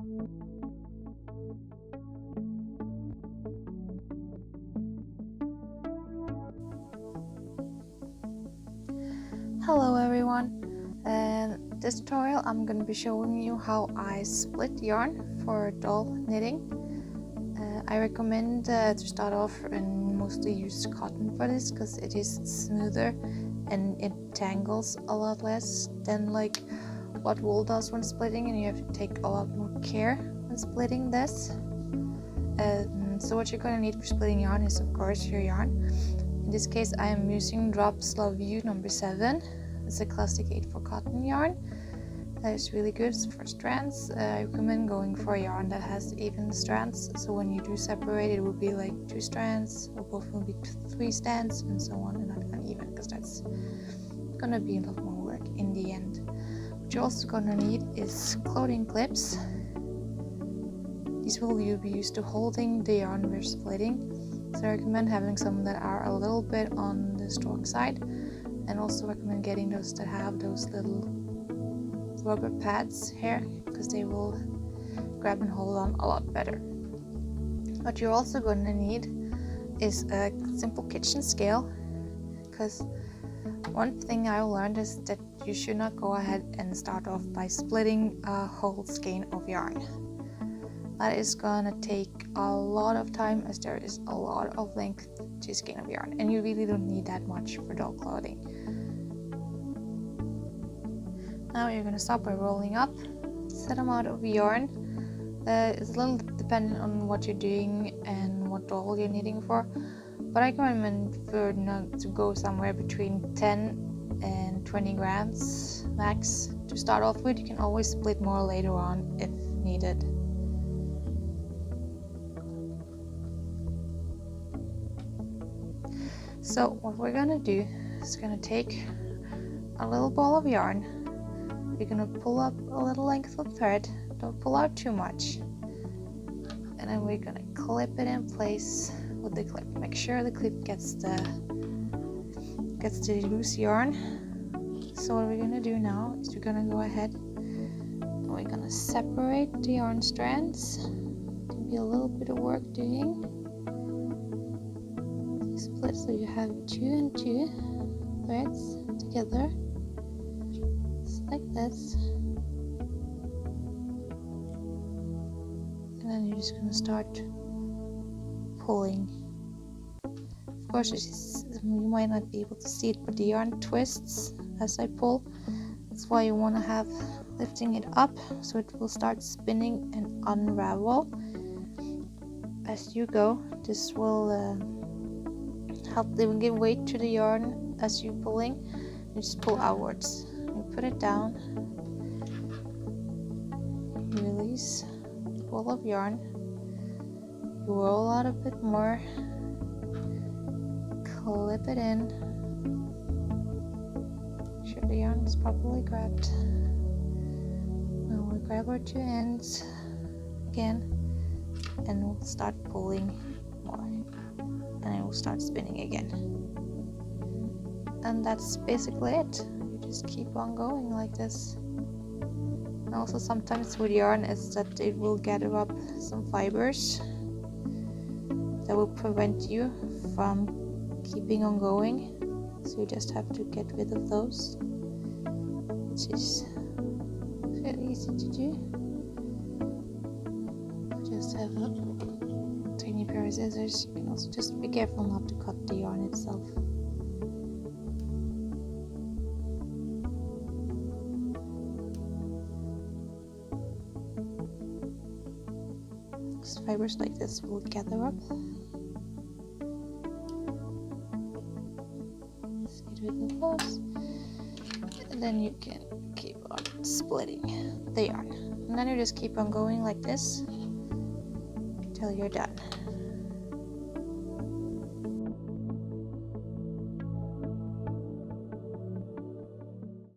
Hello everyone, this tutorial I'm going to be showing you how I split yarn for doll knitting. I recommend to start off and mostly use cotton for this because it is smoother and it tangles a lot less than like what wool does when splitting, and you have to take a lot more care when splitting this. So what you're going to need for splitting yarn is of course your yarn. In this case I am using Drops Love You number 7. It's a classic 8/4 cotton yarn. It's really good for strands. I recommend going for a yarn that has even strands, so when you do separate it will be like 2 strands, or both will be 3 strands, and so on, and not uneven, because that's gonna be a lot more work in the end. What you're also gonna need is clothing clips. These will be used to holding the yarn we're splitting, so I recommend having some that are a little bit on the strong side, and also recommend getting those that have those little rubber pads here, because they will grab and hold on a lot better. What you're also going to need is a simple kitchen scale, because one thing I learned is that you should not go ahead and start off by splitting a whole skein of yarn. That is gonna take a lot of time, as there is a lot of length to a skein of yarn, and you really don't need that much for doll clothing. Now you're going to start by rolling up a set amount of yarn. It's a little dependent on what you're doing and what doll you're knitting for, but I recommend to go somewhere between 10 and 20 grams max to start off with. You can always split more later on if needed. So what we're going to do is going to take a little ball of yarn. You're gonna pull up a little length of thread, don't pull out too much, and then we're gonna clip it in place with the clip. Make sure the clip gets the loose yarn. So what we're gonna do now is we're gonna go ahead and we're gonna separate the yarn strands. Can be a little bit of work doing. Split so you have 2 and 2 threads together. Like this, and then you're just going to start pulling. Of course, you might not be able to see it, but the yarn twists as I pull. That's why you want to have lifting it up so it will start spinning and unravel as you go. This will help them give weight to the yarn as you're pulling. You just pull outwards. You put it down, you release the ball of yarn, you roll out a bit more, clip it in, make sure the yarn is properly grabbed. Now we'll grab our 2 ends again, and we'll start pulling more, and it will start spinning again. And that's basically it. Just keep on going like this. And also sometimes with yarn is that it will gather up some fibers that will prevent you from keeping on going, so you just have to get rid of those, which is fairly easy to do. Just have a tiny pair of scissors. You can also just be careful not to cut the yarn itself. Fibers like this will gather up. Just get rid of those, and then you can keep on splitting the yarn. And then you just keep on going like this until you're done.